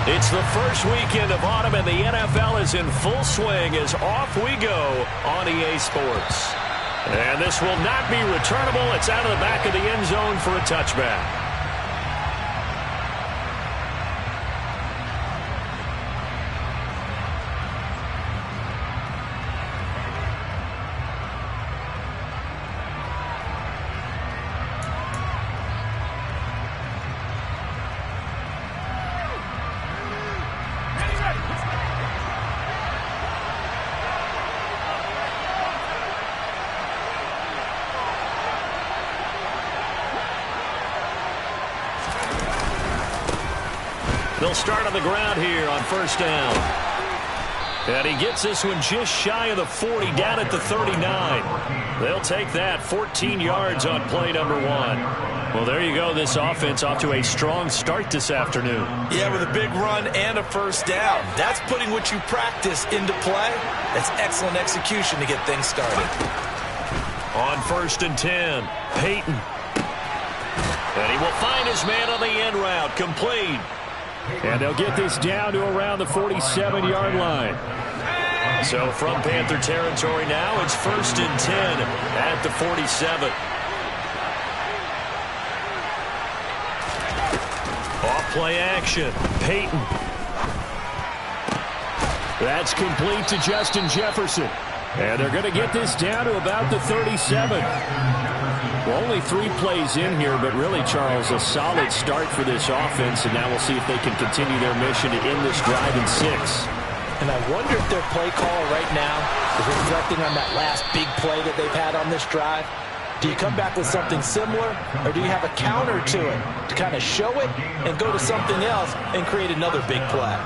It's the first weekend of autumn, and the NFL is in full swing as off we go on EA Sports. And this will not be returnable. It's out of the back of the end zone for a touchback. They'll start on the ground here on first down. And he gets this one just shy of the 40, down at the 39. They'll take that 14 yards on play number 1. Well, there you go. This offense off to a strong start this afternoon. Yeah, with a big run and a first down. That's putting what you practice into play. That's excellent execution to get things started. On first and 10, Peyton. And he will find his man on the end route, complete. And they'll get this down to around the 47-yard line. So from Panther territory now, it's first and 10 at the 47. Off play action. Peyton. That's complete to Justin Jefferson. And they're going to get this down to about the 37. Well, only 3 plays in here, but really, Charles, a solid start for this offense, and now we'll see if they can continue their mission to end this drive in 6. And I wonder if their play caller right now is reflecting on that last big play that they've had on this drive. Do you come back with something similar, or do you have a counter to it to kind of show it and go to something else and create another big play?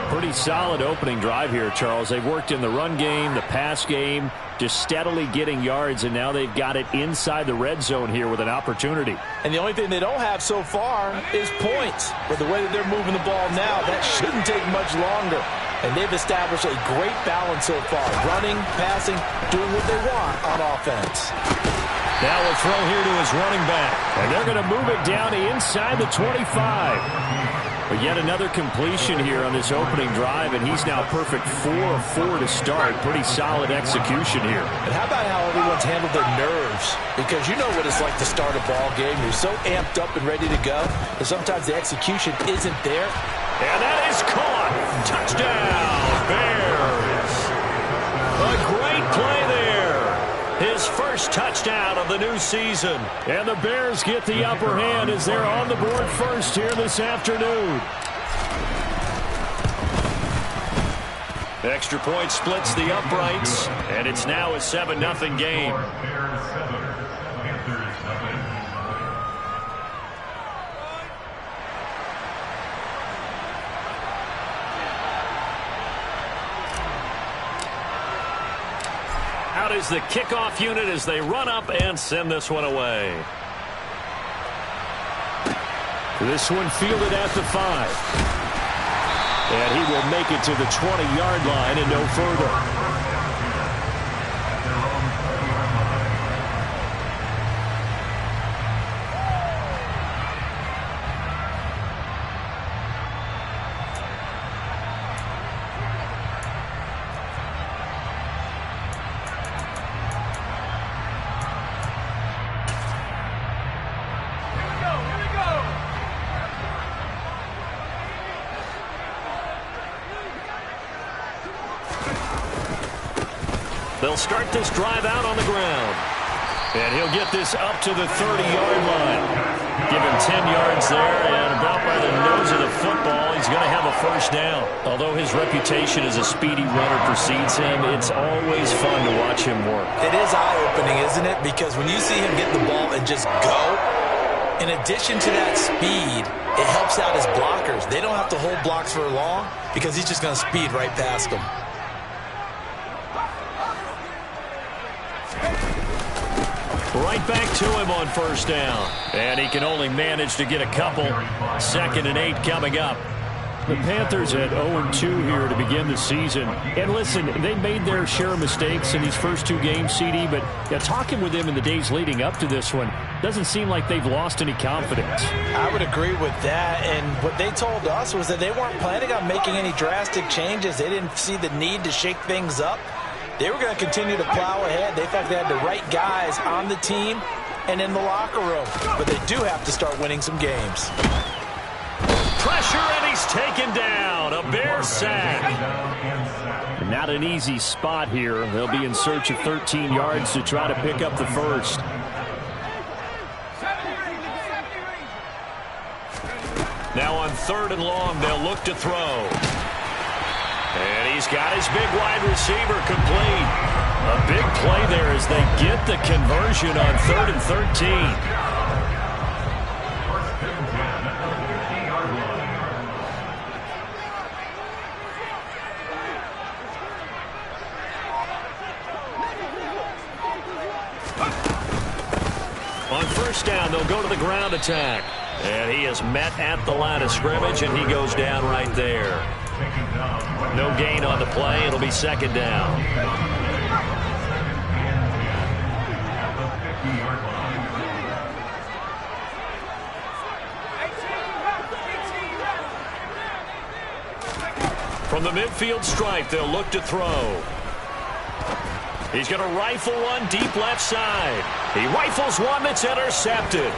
Pretty solid opening drive here, Charles. They've worked in the run game, the pass game, just steadily getting yards, and now they've got it inside the red zone here with an opportunity. And the only thing they don't have so far is points. But the way that they're moving the ball now, that shouldn't take much longer. And they've established a great balance so far. Running, passing, doing what they want on offense. Now a throw here to his running back. And they're going to move it down to inside the 25. But yet another completion here on this opening drive, and he's now perfect 4 of 4 to start. Pretty solid execution here. And how about how everyone's handled their nerves? Because you know what it's like to start a ball game. You're so amped up and ready to go that sometimes the execution isn't there. And that is caught. Touchdown, Bears. A great play there. His first touchdown of the new season. And the Bears get the upper hand as they're on the board first here this afternoon. Extra point splits the uprights, and it's now a 7-0 game. Out is the kickoff unit as they run up and send this one away. This one fielded at the 5. And he will make it to the 20-yard line and no further. They'll start this drive out on the ground. And he'll get this up to the 30-yard line. Give him 10 yards there, and about by the nose of the football, he's going to have a first down. Although his reputation as a speedy runner precedes him, it's always fun to watch him work. It is eye-opening, isn't it? Because when you see him get the ball and just go, in addition to that speed, it helps out his blockers. They don't have to hold blocks for long because he's just going to speed right past them. Right back to him on first down. And he can only manage to get a couple. 2nd and 8 coming up. The Panthers at 0-2 here to begin the season. And listen, they made their share of mistakes in these first two games, CD, but talking with them in the days leading up to this one, doesn't seem like they've lost any confidence. I would agree with that, and what they told us was that they weren't planning on making any drastic changes. They didn't see the need to shake things up. They were going to continue to plow ahead. They felt they had the right guys on the team and in the locker room, but they do have to start winning some games. Pressure, and he's taken down. A Bear sack. Not an easy spot here. They'll be in search of 13 yards to try to pick up the first. Now on 3rd and long, they'll look to throw. And he's got his big wide receiver complete. A big play there as they get the conversion on 3rd and 13. On 1st down, they'll go to the ground attack. And he is met at the line of scrimmage, and he goes down right there. No gain on the play. It'll be 2nd down. From the midfield stripe, they'll look to throw. He's going to rifle one deep left side. He rifles one that's intercepted.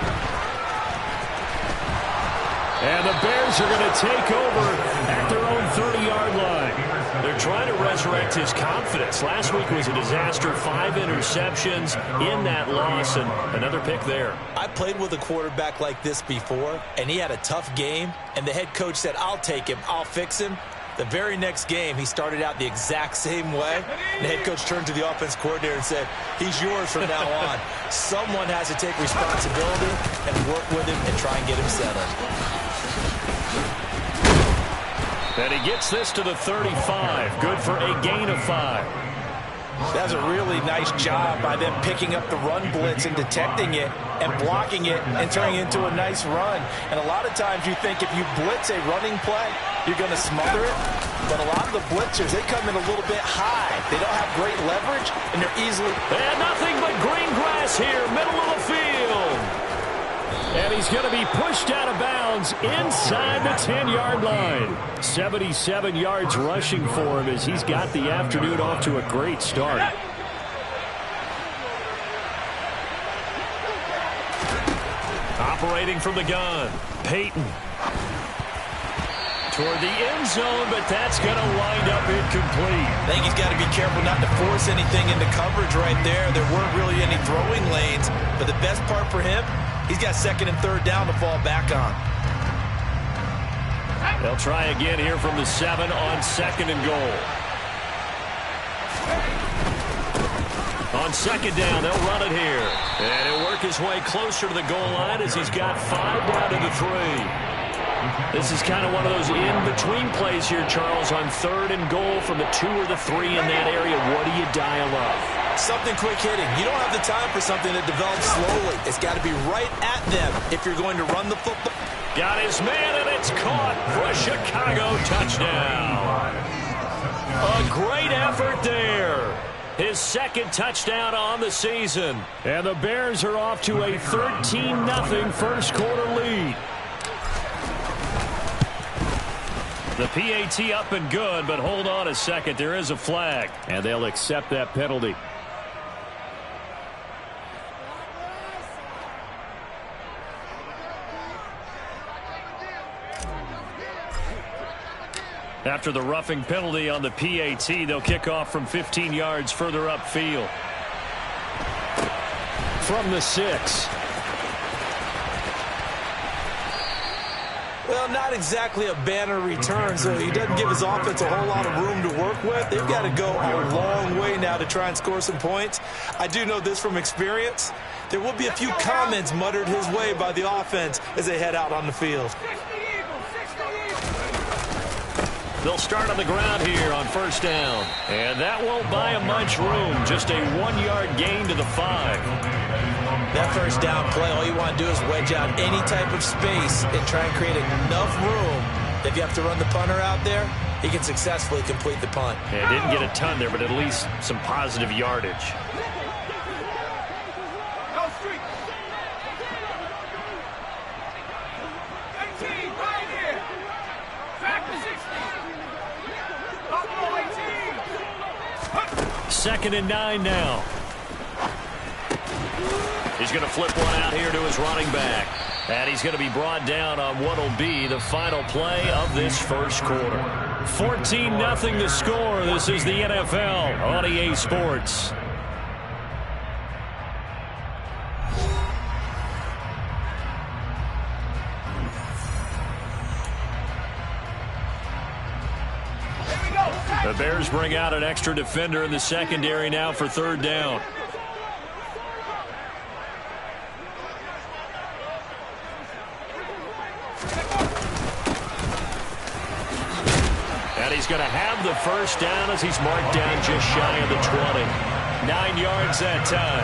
And the Bears are going to take over at their own 30-yard line. They're trying to resurrect his confidence. Last week was a disaster. 5 interceptions in that loss, and another pick there. I played with a quarterback like this before, and he had a tough game, and the head coach said, I'll take him, I'll fix him. The very next game, he started out the exact same way. The head coach turned to the offense coordinator and said, he's yours from now on. Someone has to take responsibility and work with him and try and get him settled. And he gets this to the 35. Good for a gain of 5. That's a really nice job by them picking up the run blitz and detecting it and blocking it and turning it into a nice run. And a lot of times you think if you blitz a running play, you're going to smother it. But a lot of the blitzers, they come in a little bit high. They don't have great leverage, and they're easily... And nothing but green grass here, middle of the field. And he's going to be pushed out of bounds inside the 10-yard line. 77 yards rushing for him as he's got the afternoon off to a great start. Operating from the gun, Peyton. Toward the end zone, but that's going to wind up incomplete. I think he's got to be careful not to force anything into coverage right there. There weren't really any throwing lanes, but the best part for him, he's got 2nd and 3rd down to fall back on. They'll try again here from the 7 on 2nd and goal. On 2nd down, they'll run it here. And he'll work his way closer to the goal line as he's got 5 down to the 3. This is kind of one of those in-between plays here, Charles, on 3rd and goal from the 2 or the 3 in that area. What do you dial up? Something quick hitting. You don't have the time for something that develops slowly. It's got to be right at them if you're going to run the football. Got his man, and it's caught for a Chicago touchdown. A great effort there. His 2nd touchdown on the season. And the Bears are off to a 13-0 first quarter lead. The PAT up and good, but hold on a second. There is a flag, and they'll accept that penalty. After the roughing penalty on the PAT, they'll kick off from 15 yards further upfield. From the 6. Well, not exactly a banner return, so he doesn't give his offense a whole lot of room to work with. They've got to go a long way now to try and score some points. I do know this from experience. There will be a few comments muttered his way by the offense as they head out on the field. They'll start on the ground here on 1st down. And that won't buy him much room. Just a 1-yard gain to the 5. That 1st down play, all you want to do is wedge out any type of space and try and create enough room If you have to run the punter out there, he can successfully complete the punt. Yeah, didn't get a ton there, but at least some positive yardage. Second and 9 now. He's going to flip one out here to his running back. And he's going to be brought down on what will be the final play of this first quarter. 14-0 the score. This is the NFL on EA Sports. The Bears bring out an extra defender in the secondary now for third down. And he's going to have the first down as he's marked down just shy of the 20. 9 yards that time.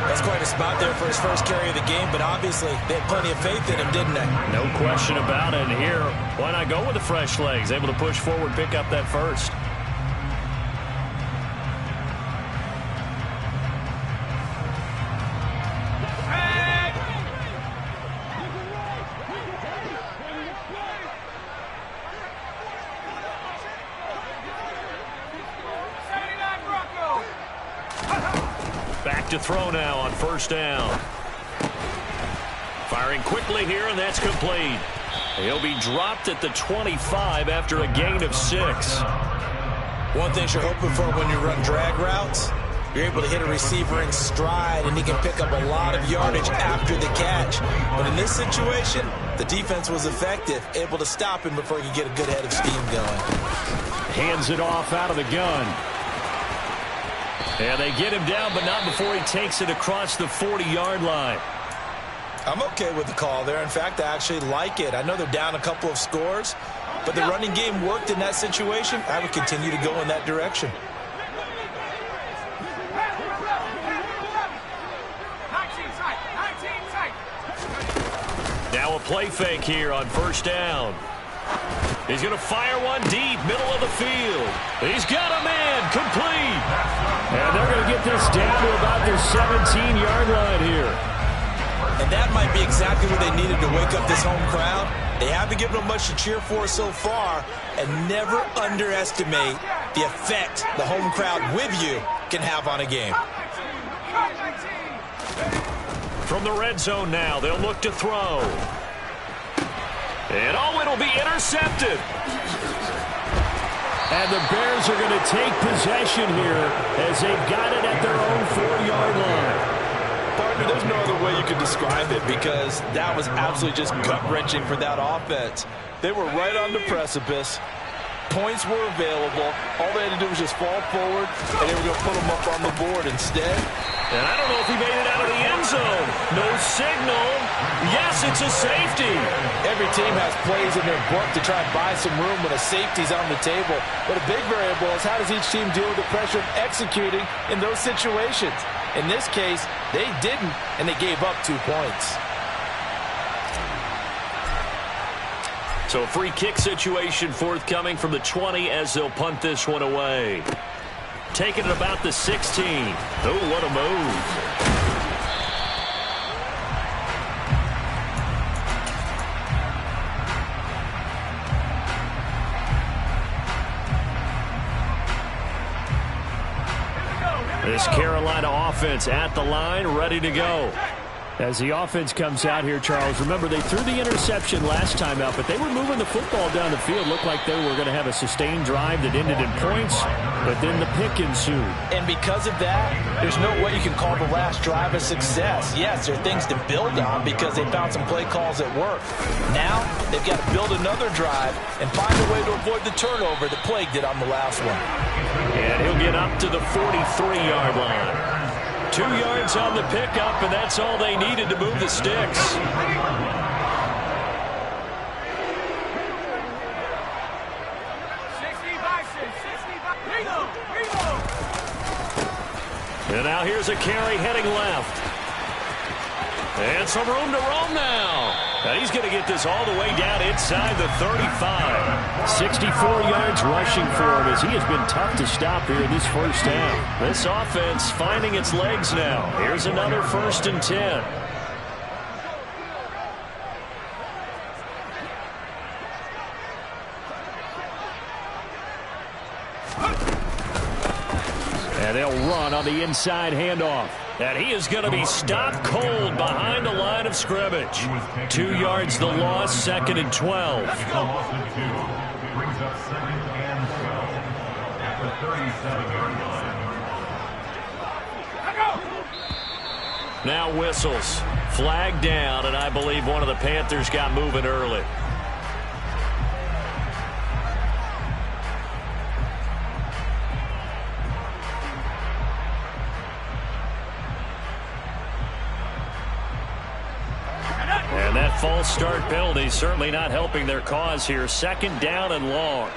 That's quite a spot there for his first carry of the game, but obviously they had plenty of faith in him, didn't they? No question about it. And here, why not go with the fresh legs? Able to push forward, pick up that first. Back to throw now on first down. Firing quickly here, and that's complete. He'll be dropped at the 25 after a gain of 6. One thing you're hoping for when you run drag routes, you're able to hit a receiver in stride, and he can pick up a lot of yardage after the catch. But in this situation, the defense was effective, able to stop him before he could get a good head of steam going. Hands it off out of the gun. And they get him down, but not before he takes it across the 40-yard line. I'm okay with the call there. In fact, I actually like it. I know they're down a couple of scores, but the running game worked in that situation. I would continue to go in that direction. Now a play fake here on first down. He's going to fire one deep, middle of the field. He's got a man, complete. And they're going to get this down to about their 17-yard line here. And that might be exactly what they needed to wake up this home crowd. They haven't given them much to cheer for so far, and never underestimate the effect the home crowd with you can have on a game. From the red zone now, they'll look to throw. And it'll be intercepted. And the Bears are going to take possession here as they've got it at their own 4-yard line. Partner, there's no other way you could describe it because that was absolutely just gut-wrenching for that offense. They were right on the precipice. Points were available. All they had to do was just fall forward, and they were going to put them up on the board instead. And I don't know if he made it out of the end zone. No signal. Yes, it's a safety. Every team has plays in their book to try and buy some room when a safety's on the table. But a big variable is how does each team deal with the pressure of executing in those situations. In this case, they didn't, and they gave up 2 points. So a free kick situation forthcoming from the 20 as they'll punt this one away. Taking it about the 16. Oh, what a move. This Carolina offense at the line, ready to go. As the offense comes out here, Charles, remember they threw the interception last time out, but they were moving the football down the field. Looked like they were going to have a sustained drive that ended in points, but then the pick ensued. And because of that, there's no way you can call the last drive a success. Yes, there are things to build on because they found some play calls that work. Now, they've got to build another drive and find a way to avoid the turnover that plagued it on the last one. And he'll get up to the 43-yard line. 2 yards on the pickup, and that's all they needed to move the sticks. And now here's a carry heading left. And some room to roam now. And he's going to get this all the way down inside the 35. 64 yards rushing for him as he has been tough to stop here in this first half. This offense finding its legs now. Here's another 1st and 10. And they'll run on the inside handoff. And he is going to be stopped cold behind the line of scrimmage. 2 yards the loss, 2nd and 12. Brings up 2nd and 12 at the 37-yard line. Now whistles. Flag down, and I believe one of the Panthers got moving early. And that false start penalty certainly not helping their cause here. 2nd down and long.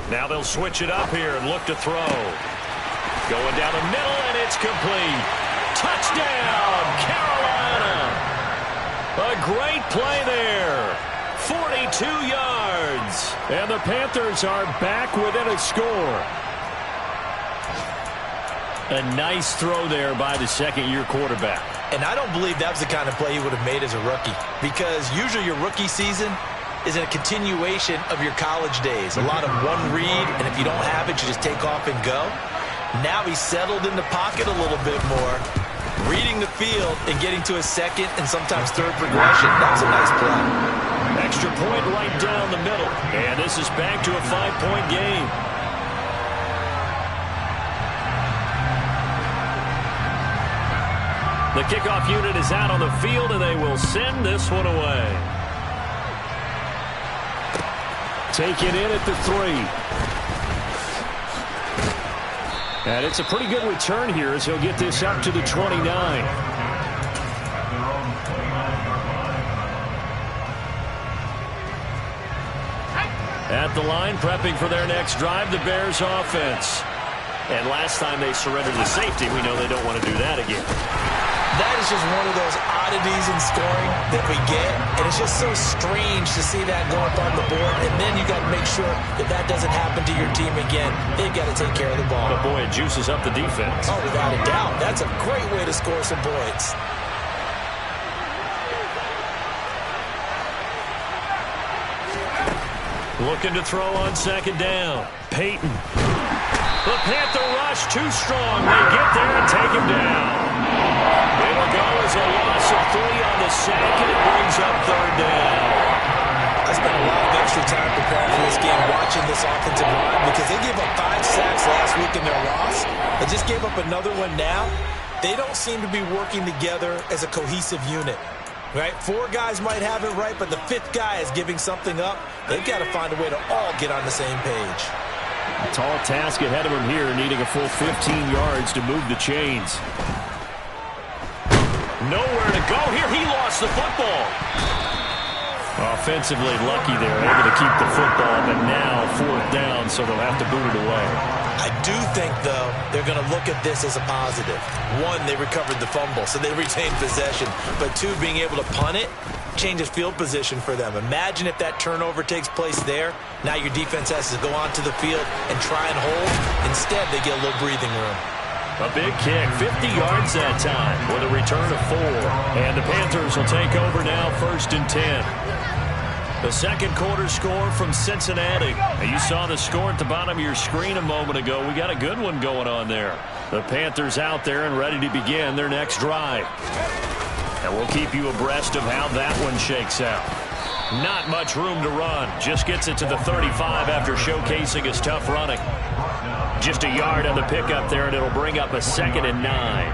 Now they'll switch it up here and look to throw. Going down the middle, and it's complete. Touchdown, Carolina! A great play there. 42 yards. And the Panthers are back within a score. A nice throw there by the second-year quarterback. And I don't believe that was the kind of play he would have made as a rookie, because usually your rookie season is a continuation of your college days. A lot of one read, and if you don't have it, you just take off and go. Now he's settled in the pocket a little bit more, reading the field and getting to his second and sometimes third progression. That's a nice play. Extra point right down the middle. And this is back to a 5-point game. The kickoff unit is out on the field, and they will send this one away. Taken in at the 3. And it's a pretty good return here as he'll get this up to the 29. At the line, prepping for their next drive, the Bears offense. And last time they surrendered the safety, we know they don't want to do that again. That is just one of those oddities in scoring that we get, and it's just so strange to see that go up on the board, and then you got to make sure that that doesn't happen to your team again. They've got to take care of the ball. But boy, it juices up the defense. Oh, without a doubt. That's a great way to score some points. Looking to throw on 2nd down. Peyton. The Panther rush too strong. They get there and take him down. It'll go as a loss of 3 on the sack, and it brings up 3rd down. I spent a lot of extra time preparing for this game watching this offensive line because they gave up 5 sacks last week in their loss. They just gave up another one now. They don't seem to be working together as a cohesive unit. Right? 4 guys might have it right, but the 5th guy is giving something up. They've got to find a way to all get on the same page. A tall task ahead of him here, needing a full 15 yards to move the chains. Nowhere to go here. He lost the football. Offensively lucky there, able to keep the football, but now 4th down, so they'll have to boot it away. I do think, though, they're going to look at this as a positive. 1, they recovered the fumble, so they retained possession. But 2, being able to punt it changes field position for them. Imagine if that turnover takes place there. Now your defense has to go onto the field and try and hold. Instead, they get a little breathing room. A big kick, 50 yards that time with a return of 4. And the Panthers will take over now, 1st and 10. The second quarter score from Cincinnati. You saw the score at the bottom of your screen a moment ago. We got a good one going on there. The Panthers out there and ready to begin their next drive. And we'll keep you abreast of how that one shakes out. Not much room to run. Just gets it to the 35 after showcasing his tough running. Just a yard on the pickup there, and it'll bring up a 2nd and 9.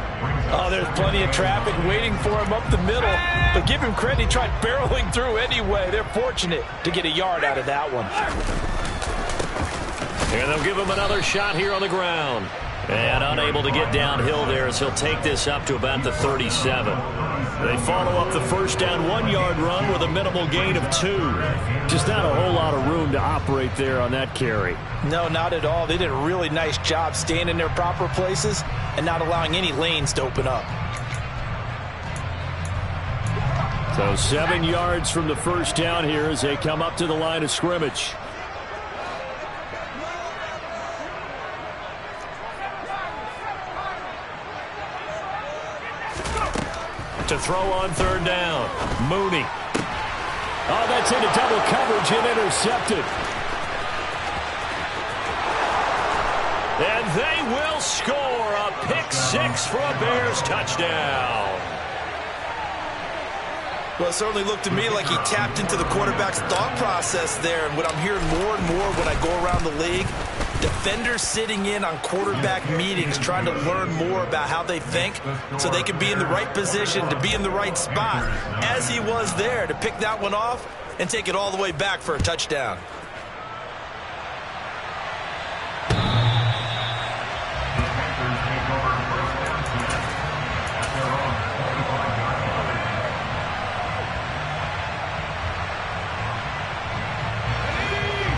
Oh, there's plenty of traffic waiting for him up the middle. But give him credit, he tried barreling through anyway. They're fortunate to get a yard out of that one. And they'll give him another shot here on the ground. And unable to get downhill there as he'll take this up to about the 37. They follow up the first down 1-yard run with a minimal gain of 2. Just not a whole lot of room to operate there on that carry. No, not at all. They did a really nice job staying in their proper places and not allowing any lanes to open up. So 7 yards from the first down here as they come up to the line of scrimmage. To throw on third down. Mooney. Oh, that's into double coverage and intercepted. And they will score a pick 6 for a Bears touchdown. Well, it certainly looked to me like he tapped into the quarterback's thought process there. And what I'm hearing more and more when I go around the league, defenders sitting in on quarterback meetings trying to learn more about how they think so they can be in the right position to be in the right spot, as he was there to pick that one off and take it all the way back for a touchdown.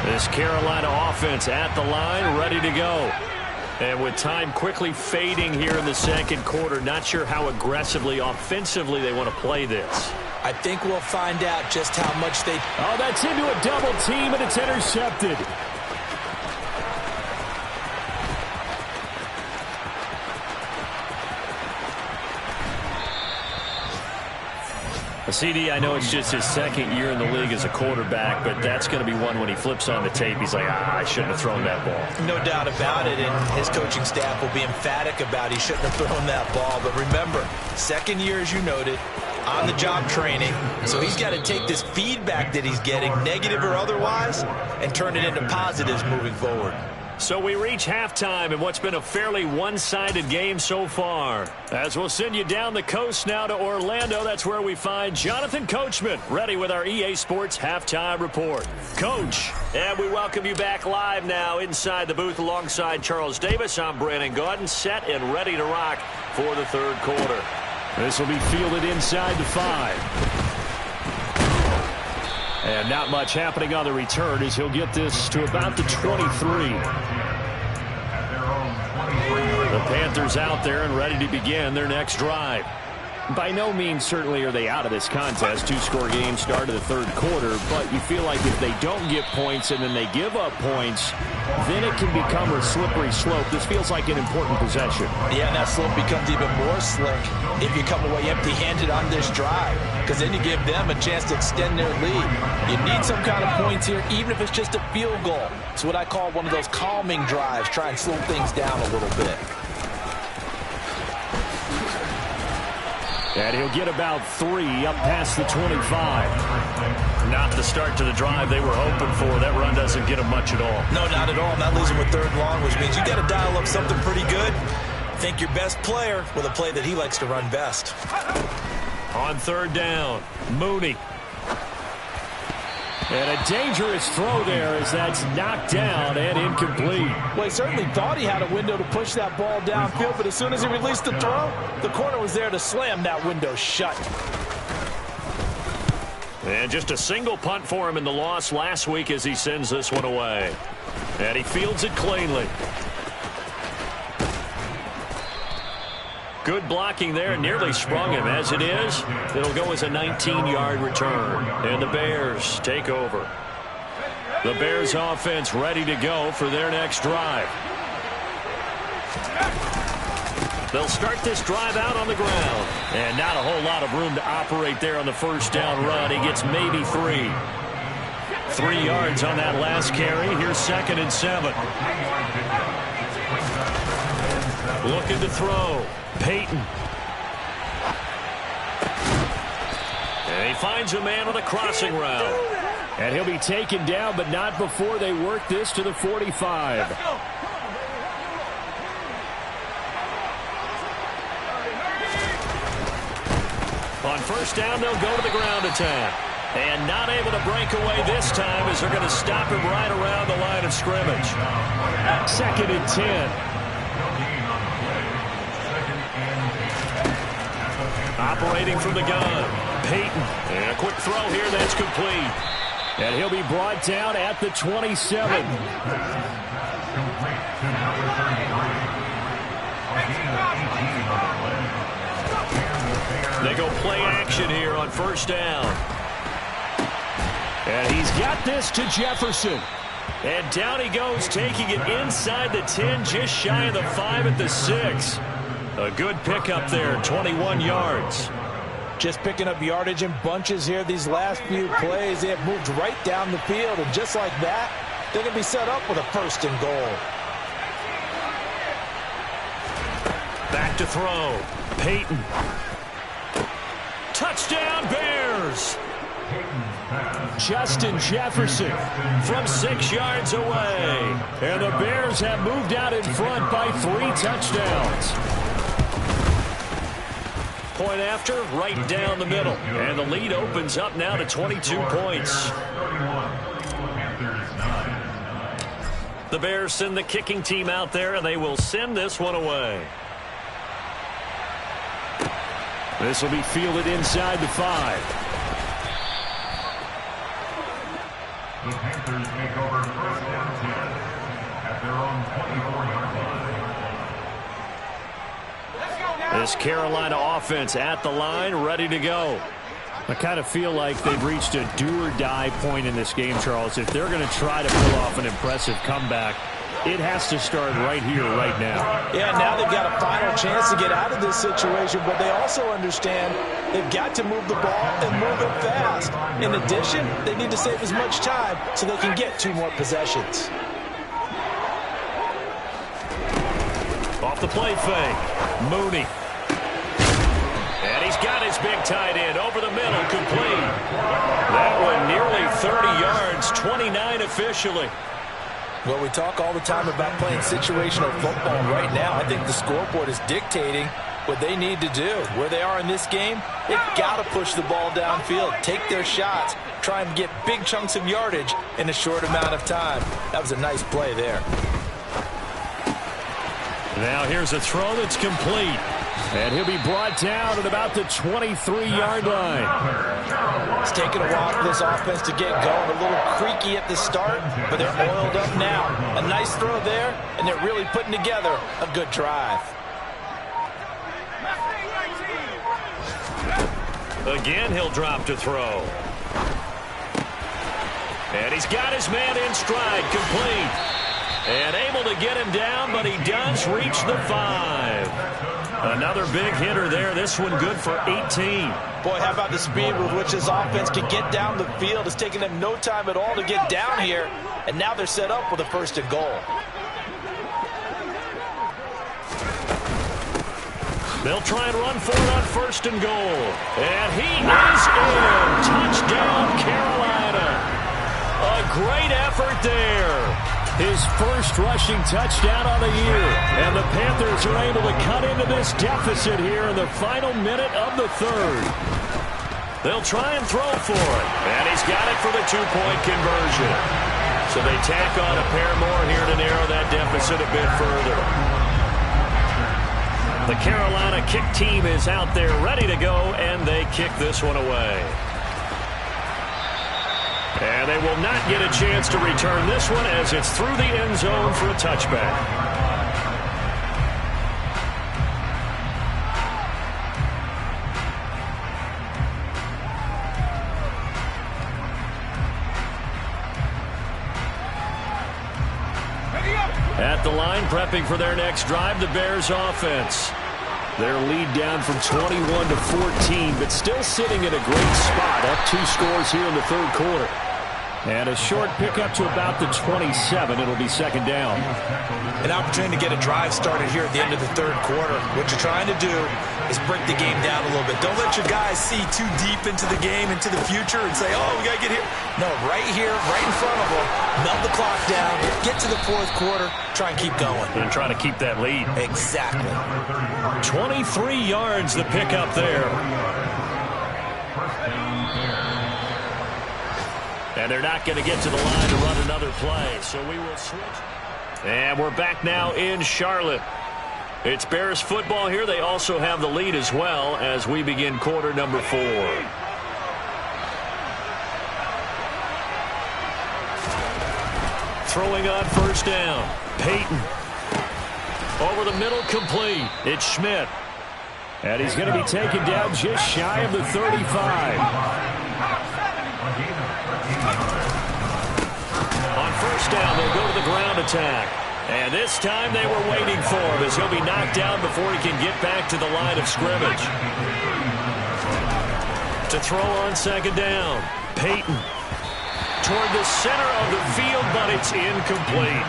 This Carolina offense at the line, ready to go. And with time quickly fading here in the second quarter, not sure how aggressively, offensively they want to play this. I think we'll find out just how much they... Oh, that's into a double team, and it's intercepted. CD, I know it's just his second year in the league as a quarterback, but that's going to be one when he flips on the tape. He's like, I shouldn't have thrown that ball. No doubt about it, and his coaching staff will be emphatic about he shouldn't have thrown that ball. But remember, second year, as you noted, on-the-job training. So he's got to take this feedback that he's getting, negative or otherwise, and turn it into positives moving forward. So we reach halftime in what's been a fairly one-sided game so far. As we'll send you down the coast now to Orlando, that's where we find Jonathan Coachman, ready with our EA Sports Halftime Report. Coach, and we welcome you back live now inside the booth alongside Charles Davis. I'm Brandon Gaudin, set and ready to rock for the third quarter. This will be fielded inside the 5. And not much happening on the return as he'll get this to about the 23. The Panthers out there and ready to begin their next drive. By no means certainly are they out of this contest. Two-score game start of the third quarter, but you feel like if they don't get points and then they give up points, then it can become a slippery slope. This feels like an important possession. Yeah, and that slope becomes even more slick if you come away empty-handed on this drive, because then you give them a chance to extend their lead. You need some kind of points here, even if it's just a field goal. It's what I call one of those calming drives, try and slow things down a little bit. And he'll get about 3 up past the 25. Not the start to the drive they were hoping for. That run doesn't get him much at all. No, not at all. Not losing with third long, which means you got to dial up something pretty good. Think your best player with a play that he likes to run best. On third down, Mooney. And a dangerous throw there as that's knocked down and incomplete. Well, he certainly thought he had a window to push that ball downfield, but as soon as he released the throw, the corner was there to slam that window shut. And just a single punt for him in the loss last week as he sends this one away. And he fields it cleanly. Good blocking there, nearly sprung him. As it is, it'll go as a 19-yard return. And the Bears take over. The Bears offense ready to go for their next drive. They'll start this drive out on the ground. And not a whole lot of room to operate there on the first down run. He gets maybe 3. 3 yards on that last carry. Here's 2nd and 7. Looking to throw. Peyton. And he finds a man on a crossing route. And he'll be taken down, but not before they work this to the 45. On first down, they'll go to the ground attack. And not able to break away this time as they're going to stop him right around the line of scrimmage. 2nd and 10. Operating from the gun. Peyton. And a quick throw here that's complete. And he'll be brought down at the 27. They go play action here on first down. And he's got this to Jefferson. And down he goes, taking it inside the 10, just shy of the 5 at the 6. A good pickup there, 21 yards. Just picking up yardage in bunches here these last few plays. They have moved right down the field, and just like that, they're going to be set up with a first and goal. Back to throw. Peyton. Touchdown, Bears! Justin Jefferson from 6 yards away. And the Bears have moved out in front by 3 touchdowns. Point after, right down the middle. And the lead opens up now to 22 points. The Bears send the kicking team out there, and they will send this one away. This will be fielded inside the 5. The Panthers take over first and 10 at their own 24-yard line. This Carolina offense at the line, ready to go. I kind of feel like they've reached a do-or-die point in this game, Charles. If they're going to try to pull off an impressive comeback, it has to start right here, right now. Yeah, now they've got a final chance to get out of this situation, but they also understand they've got to move the ball and move it fast. In addition, they need to save as much time so they can get 2 more possessions. Off the play fake, Mooney. And he's got his big tight end over the middle, complete. That one nearly 30 yards, 29 officially. Well, we talk all the time about playing situational football. Right now, I think the scoreboard is dictating what they need to do. Where they are in this game, they've got to push the ball downfield, take their shots, try and get big chunks of yardage in a short amount of time. That was a nice play there. Now here's a throw that's complete. And he'll be brought down at about the 23-yard line. It's taken a while for this offense to get going. A little creaky at the start, but they're oiled up now. A nice throw there, and they're really putting together a good drive. Again, he'll drop to throw. And he's got his man in stride, complete. And able to get him down, but he does reach the 5. Another big hitter there. This one good for 18. Boy, how about the speed with which this offense can get down the field? It's taken them no time at all to get down here, and now they're set up with a first and goal. They'll try and run for it on first and goal. And he is in. Touchdown, Carolina. A great effort there. His first rushing touchdown on the year. And the Panthers are able to cut into this deficit here in the final minute of the 3rd. They'll try and throw for it. And he's got it for the 2-point conversion. So they tack on a pair more here to narrow that deficit a bit further. The Carolina kick team is out there ready to go, and they kick this one away. And they will not get a chance to return this one as it's through the end zone for a touchback. At the line, prepping for their next drive, the Bears offense. Their lead down from 21 to 14, but still sitting in a great spot, up 2 scores here in the 3rd quarter. And a short pickup to about the 27. It'll be second down. An opportunity to get a drive started here at the end of the 3rd quarter. What you're trying to do is break the game down a little bit. Don't let your guys see too deep into the game, into the future, and say, oh, we got to get here. No, right here, right in front of them, melt the clock down, get to the 4th quarter, try and keep going. And try to keep that lead. Exactly. 23 yards the pickup there. And they're not going to get to the line to run another play, so we will switch. And we're back now in Charlotte. It's Bears football here. They also have the lead as well as we begin quarter number 4. Throwing on first down. Peyton. Over the middle, complete. It's Schmidt. And he's going to be taken down just shy of the 35. On first down, they'll go to the ground attack. And this time they were waiting for him as he'll be knocked down before he can get back to the line of scrimmage. To throw on second down. Peyton. Toward the center of the field, but it's incomplete.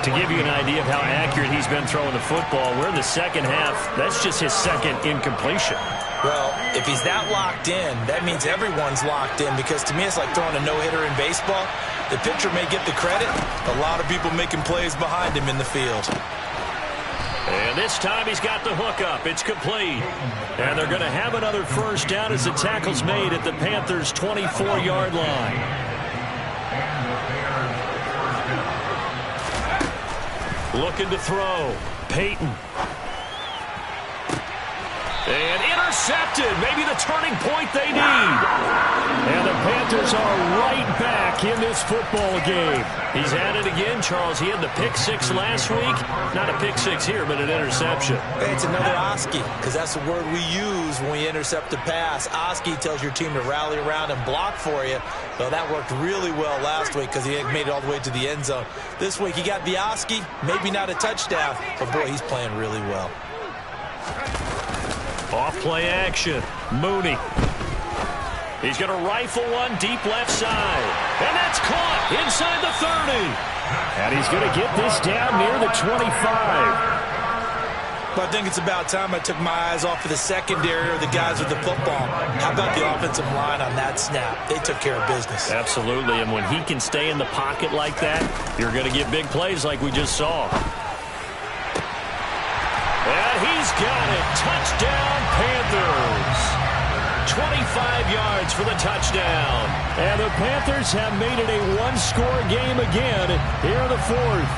To give you an idea of how accurate he's been throwing the football, we're in the second half. That's just his second incompletion. Well, if he's that locked in, that means everyone's locked in, because to me it's like throwing a no-hitter in baseball. The pitcher may get the credit. A lot of people making plays behind him in the field. And this time he's got the hook up. It's complete. And they're going to have another first down as the tackle's made at the Panthers' 24-yard line. Looking to throw. Peyton. And intercepted. Maybe the turning point they need. And the Panthers are right back in this football game. He's at it again, Charles. He had the pick 6 last week. Not a pick 6 here, but an interception. Hey, it's another Oski, because that's the word we use when we intercept a pass. Oski tells your team to rally around and block for you. Well, that worked really well last week because he made it all the way to the end zone. This week he got the Oski, maybe not a touchdown, but boy, he's playing really well. Off play action. Mooney. He's going to rifle one deep left side. And that's caught inside the 30. And he's going to get this down near the 25. But I think it's about time I took my eyes off of the secondary or the guys with the football. How about the offensive line on that snap? They took care of business. Absolutely. And when he can stay in the pocket like that, you're going to get big plays like we just saw. And he's got it. Touchdown, Panthers. 25 yards for the touchdown. And the Panthers have made it a one-score game again here in the 4th.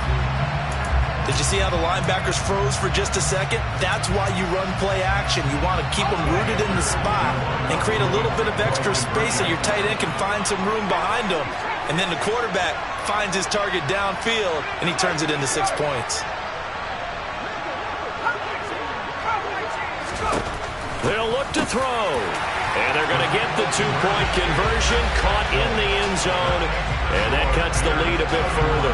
Did you see how the linebackers froze for just a second? That's why you run play action. You want to keep them rooted in the spot and create a little bit of extra space so your tight end can find some room behind him. And then the quarterback finds his target downfield, and he turns it into 6 points. They'll look to throw. And they're going to get the 2-point conversion, caught in the end zone. And that cuts the lead a bit further.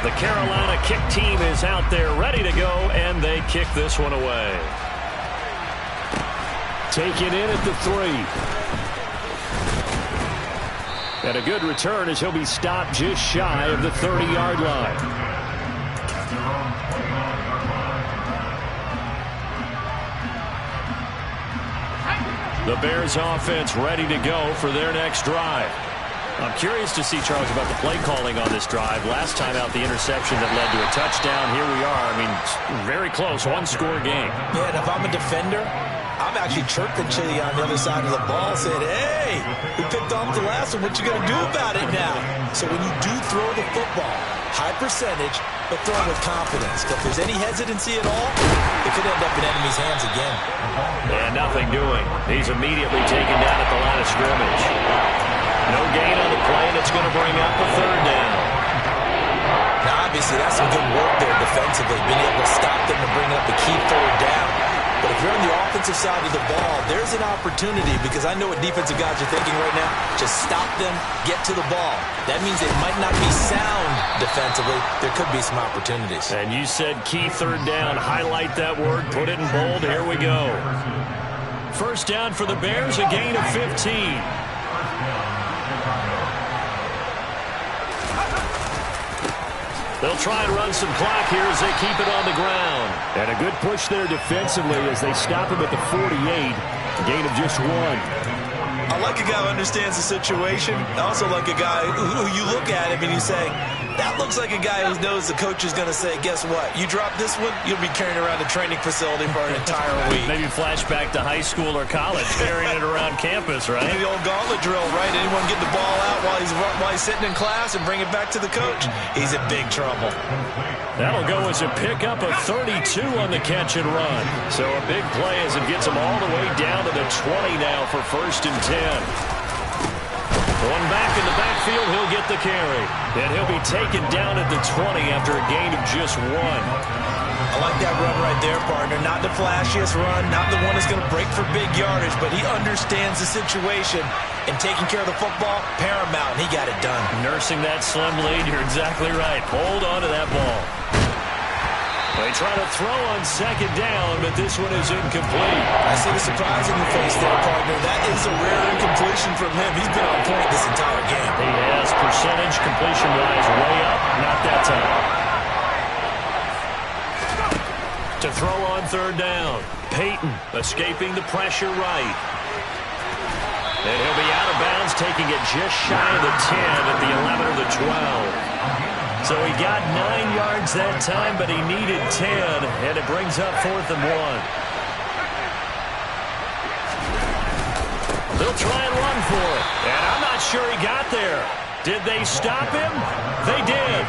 The Carolina kick team is out there ready to go, and they kick this one away. Taken in at the 3. And a good return as he'll be stopped just shy of the 30-yard line. The Bears offense ready to go for their next drive. I'm curious to see, Charles, about the play calling on this drive. Last time out, the interception that led to a touchdown. Here we are. I mean, very close, one-score game. Yeah, and if I'm a defender, I'm actually chirping Chili on the other side of the ball, saying, hey, we picked off the last one. What you going to do about it now? So when you do throw the football, high percentage, but throw it with confidence. If there's any hesitancy at all, it could end up in enemy's hands again. And nothing doing. He's immediately taken down at the line of scrimmage. No gain on the play, and it's going to bring up a 3rd down. Now, obviously, that's some good work there defensively, being able to stop them and bring up a key 3rd down. But if you're on the offensive side of the ball, there's an opportunity, because I know what defensive guys are thinking right now. Just stop them, get to the ball. That means they might not be sound defensively. There could be some opportunities. And you said key 3rd down. Highlight that word. Put it in bold. Here we go. First down for the Bears, a gain of 15. They'll try and run some clock here as they keep it on the ground. And a good push there defensively as they stop him at the 48. A gain of just 1. I like a guy who understands the situation. I also like a guy who you look at him and you say, that looks like a guy who knows the coach is going to say, guess what? You drop this one, you'll be carrying around a training facility for an entire week. Maybe flashback to high school or college, carrying it around campus, right? Maybe the old gauntlet drill, right? Anyone get the ball out while he's sitting in class and bring it back to the coach? He's in big trouble. That'll go as a pickup of 32 on the catch and run. So a big play as it gets him all the way down to the 20 now for 1st and 10. Going back in the backfield, he'll get the carry. And he'll be taken down at the 20 after a gain of just 1. I like that run right there, partner. Not the flashiest run, not the one that's going to break for big yardage, but he understands the situation, and taking care of the football, paramount, and he got it done. Nursing that slim lead, you're exactly right. Hold on to that ball. They try to throw on 2nd down, but this one is incomplete. I see the surprise in your face there, partner. That is a rare incompletion from him. He's been on point this entire game. He has percentage completion-wise way up, not that time. To throw on 3rd down. Peyton escaping the pressure right. And he'll be out of bounds, taking it just shy of the 10 at the 11 or the 12. So he got 9 yards that time, but he needed 10, and it brings up 4th and 1. They'll try and run for it, and I'm not sure he got there. Did they stop him? They did.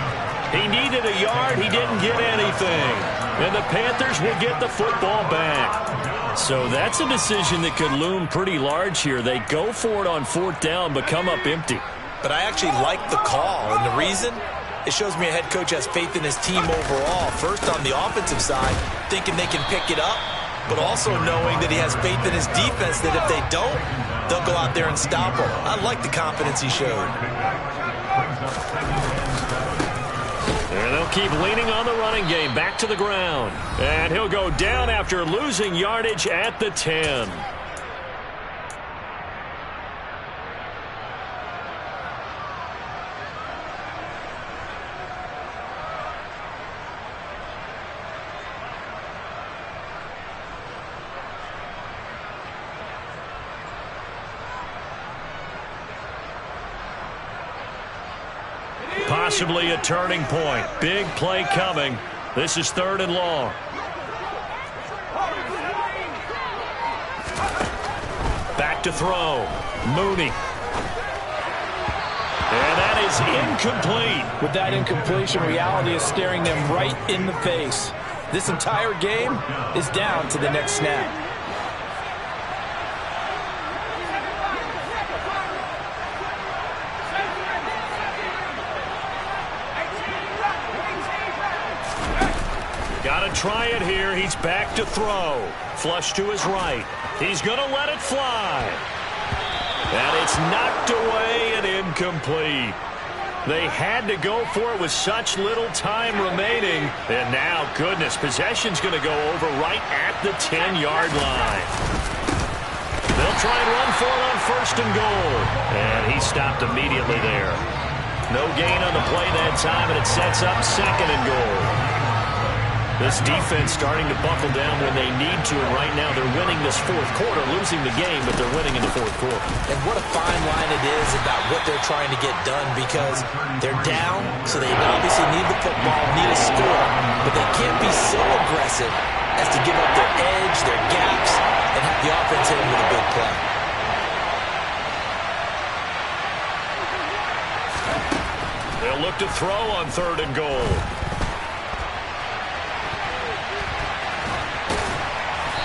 He needed a yard. He didn't get anything. And the Panthers will get the football back. So that's a decision that could loom pretty large here. They go for it on 4th down, but come up empty. But I actually like the call, and the reason? It shows me a head coach has faith in his team overall. First, on the offensive side, thinking they can pick it up, but also knowing that he has faith in his defense that if they don't, they'll go out there and stop him. I like the confidence he showed. And they'll keep leaning on the running game. Back to the ground. And he'll go down after losing yardage at the 10. Possibly a turning point. Big play coming. This is 3rd and long. Back to throw. Mooney. And that is incomplete. With that incompletion, reality is staring them right in the face. This entire game is down to the next snap. Got to try it here. He's back to throw. Flush to his right. He's going to let it fly. And it's knocked away and incomplete. They had to go for it with such little time remaining. And now, goodness, possession's going to go over right at the 10-yard line. They'll try and run for it on 1st and goal. And he stopped immediately there. No gain on the play that time, and it sets up 2nd and goal. This defense starting to buckle down when they need to, and right now they're winning this 4th quarter, losing the game, but they're winning in the 4th quarter. And what a fine line it is about what they're trying to get done, because they're down, so they obviously need the football, need a score, but they can't be so aggressive as to give up their edge, their gaps, and have the offense hit them with a big play. They'll look to throw on 3rd and goal.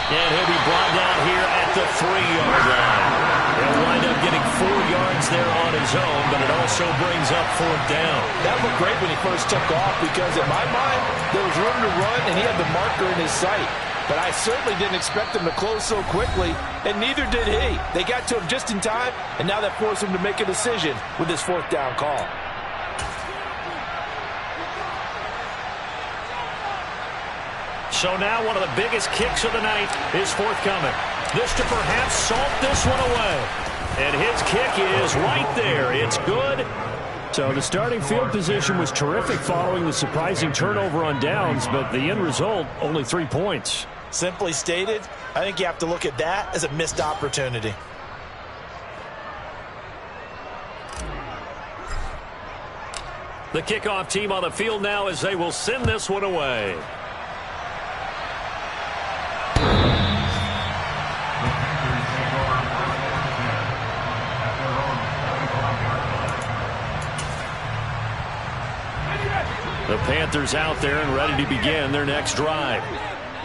And he'll be brought down here at the 3-yard line. He'll wind up getting 4 yards there on his own, but it also brings up 4th down. That looked great when he first took off because, in my mind, there was room to run, and he had the marker in his sight. But I certainly didn't expect him to close so quickly, and neither did he. They got to him just in time, and now that forced him to make a decision with his 4th down call. So now one of the biggest kicks of the night is forthcoming. This to perhaps salt this one away. And his kick is right there. It's good. So the starting field position was terrific following the surprising turnover on downs, but the end result, only 3 points. Simply stated, I think you have to look at that as a missed opportunity. The kickoff team on the field now as they will send this one away. The Panthers out there and ready to begin their next drive.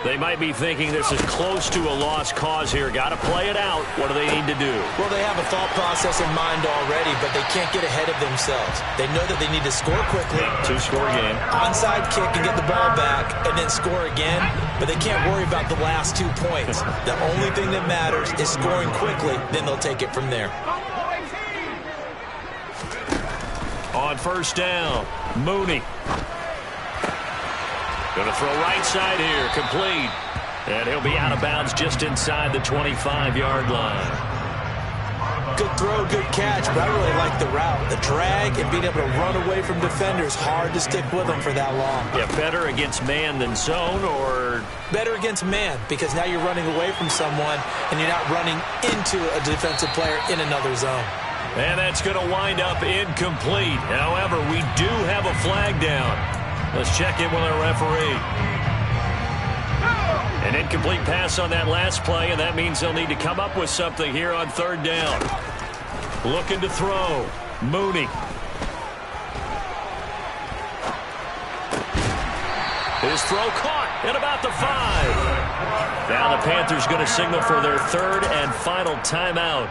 They might be thinking this is close to a lost cause here. Got to play it out. What do they need to do? Well, they have a thought process in mind already, but they can't get ahead of themselves. They know that they need to score quickly. Two-score game. Onside kick and get the ball back and then score again, but they can't worry about the last 2 points. The only thing that matters is scoring quickly, then they'll take it from there. On first down, Mooney. Going to throw right side here, complete. And he'll be out of bounds just inside the 25-yard line. Good throw, good catch, but I really like the route. The drag and being able to run away from defenders, hard to stick with them for that long. Yeah, better against man than zone, or? Better against man, because now you're running away from someone and you're not running into a defensive player in another zone. And that's going to wind up incomplete. However, we do have a flag down. Let's check in with our referee. An incomplete pass on that last play, and that means they'll need to come up with something here on third down. Looking to throw. Mooney. His throw caught at about the 5. Now the Panthers going to signal for their third and final timeout,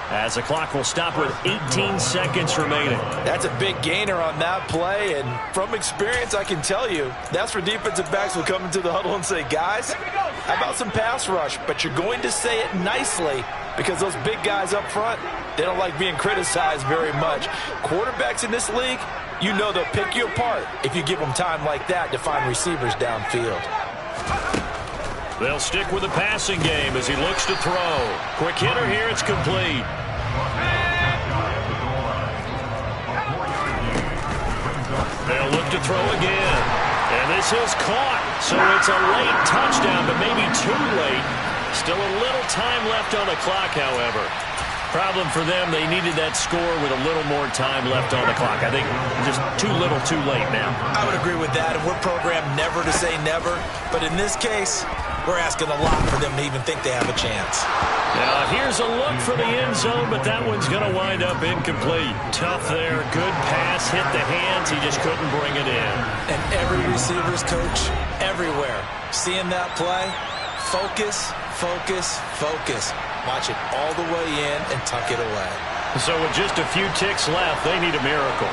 as the clock will stop with 18 seconds remaining. That's a big gainer on that play, and from experience, I can tell you, that's where defensive backs will come into the huddle and say, guys, how about some pass rush? But you're going to say it nicely, because those big guys up front, they don't like being criticized very much. Quarterbacks in this league, you know they'll pick you apart if you give them time like that to find receivers downfield. They'll stick with the passing game as he looks to throw. Quick hitter here, it's complete. They'll look to throw again. And this is caught. So it's a late touchdown, but maybe too late. Still a little time left on the clock, however. Problem for them, they needed that score with a little more time left on the clock. I think just too little too late now. I would agree with that, and we're programmed never to say never. But in this case, we're asking a lot for them to even think they have a chance. Now here's a look for the end zone, but that one's going to wind up incomplete. Tough there, good pass, hit the hands, he just couldn't bring it in. And every receiver's coach, everywhere, seeing that play, focus, focus, focus. Watch it all the way in and tuck it away. So with just a few ticks left, they need a miracle.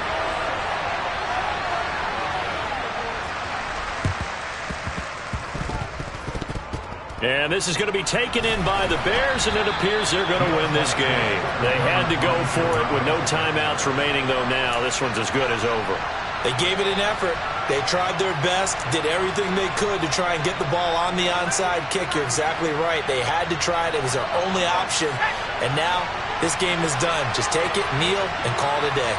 And this is going to be taken in by the Bears, and it appears they're going to win this game. They had to go for it with no timeouts remaining, though now this one's as good as over. They gave it an effort. They tried their best, did everything they could to try and get the ball on the onside kick. You're exactly right. They had to try it. It was their only option. And now this game is done. Just take it, kneel, and call it a day.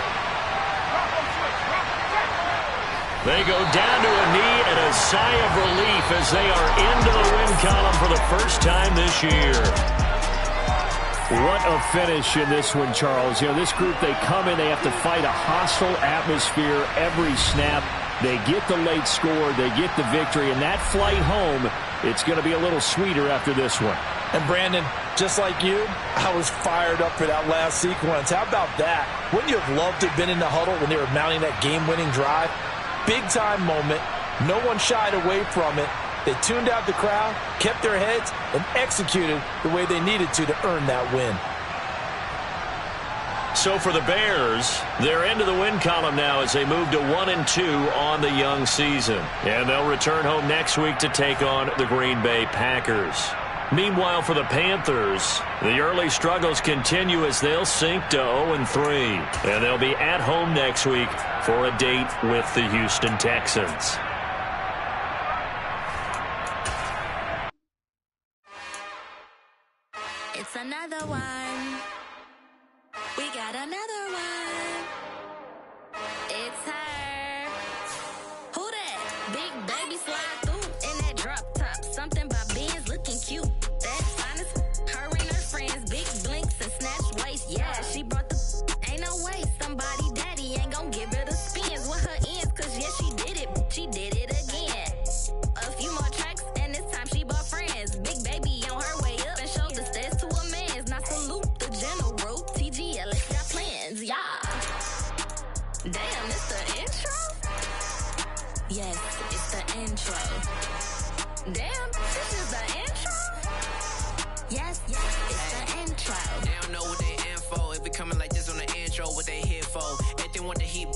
They go down to a knee and a sigh of relief as they are into the win column for the first time this year. What a finish in this one, Charles. You know, this group, they come in, they have to fight a hostile atmosphere every snap. They get the late score, they get the victory, and that flight home, it's going to be a little sweeter after this one. And Brandon, just like you, I was fired up for that last sequence. How about that? Wouldn't you have loved to have been in the huddle when they were mounting that game-winning drive? Big-time moment. No one shied away from it. They tuned out the crowd, kept their heads, and executed the way they needed to earn that win. So for the Bears, they're into the win column now as they move to 1-2 on the young season. And they'll return home next week to take on the Green Bay Packers. Meanwhile, for the Panthers, the early struggles continue as they'll sink to 0-3. And they'll be at home next week for a date with the Houston Texans. It's another one. We got another one. It's her. Who that? Big baby slide through in that drop top. Something by Benz looking cute. That's honest. Her and her friends, big blinks and snatch waist. Yeah, she brought the. Ain't no way somebody daddy ain't gonna give her the spins with her. Damn, this is the intro? Yes, it's the intro. They don't know what they in for. If we coming like this on the intro, what they here for? If they want the heat.